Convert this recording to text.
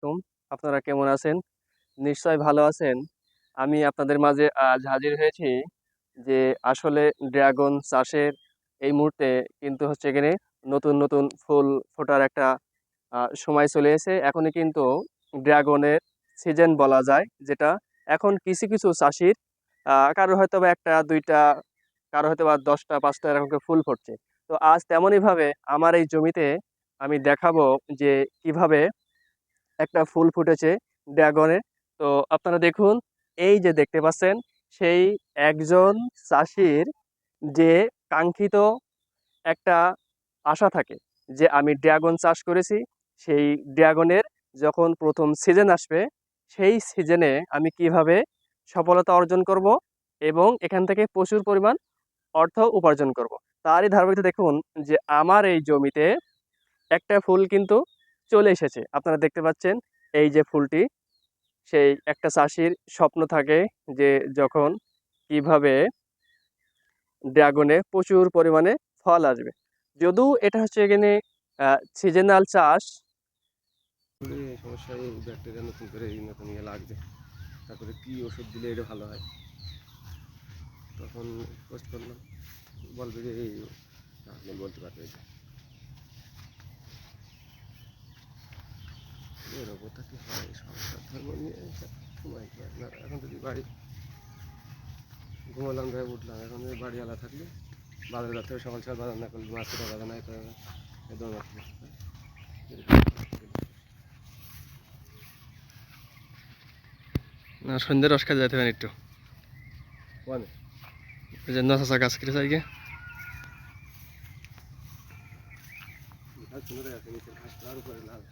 আলাইকুম। আপনারা কেমন আছেন? নিশ্চয়ই ভালো আছেন। আমি আপনাদের মাঝে আজ হাজির হয়েছি যে আসলে ড্রাগন চাষের এই মুহূর্তে কিন্তু হচ্ছে এখানে নতুন ফুল ফোটার একটা সময় চলে এসেছে। এখনই কিন্তু ড্রাগনের সিজন বলা যায়, যেটা এখন কিছু চাষির কারো হয়তোবা ১ টা ২ টা, কারো হয়তোবা ১০ টা ৫ টা এরকম করে ফুল ফুটছে। তো আজ তেমনইভাবে আমার এই জমিতে আমি দেখাবো যে কিভাবে একটা ফুল ফুটেছে ড্রাগনের। তো আপনারা দেখুন, এই যে দেখতে পাচ্ছেন, সেই একজন চাষির যে কাঙ্ক্ষিত একটা আশা থাকে যে আমি ড্রাগন চাষ করেছি, সেই ড্রাগনের যখন ১ম সিজন আসবে, সেই সিজনে আমি কিভাবে সফলতা অর্জন করব এবং এখান থেকে প্রচুর পরিমাণ অর্থ উপার্জন করব। তারই ধারাবাহিকতা দেখুন যে আমার এই জমিতে একটা ফুল কিন্তু চলে এসেছে। আপনারা দেখতে পাচ্ছেন, এই যে ফুলটি, সেই একটা চাষির স্বপ্ন থাকে যে যখন কিভাবে ড্রাগনে প্রচুর পরিমাণে ফল আসবে। যদিও এটা হচ্ছে এখানে সিজনাল চাষ। এই সমস্যা, এই ব্যাকটেরিয়া নতুন করে এই নতুন ইয়ে লাগছে, তারপরে কী ওষুধ দিলে এটা ভালো হয়। তখন পোস্ট করলাম, বলবে যে এই আপনি বলতে পারবে এটা এর ওপরটা কী হয়। সংসার ধর্ম নিয়ে সময় পায় না। এখন যদি বাড়ি ঘুমালাম, গায়ে উঠলাম, এখন যদি বাড়িওয়ালা থাকলে বাজার যাতে সকাল সকাল বাজার না করলে মাছটা বাজার না করে একদম না, সন্ধ্যের রস খাইতে যেতে পারেন একটু। মানে ওই যে নশা গাছ কেটে চাই গে। ঘাস শুনে আছে, নিচের ঘাসটা আরও করে লাল।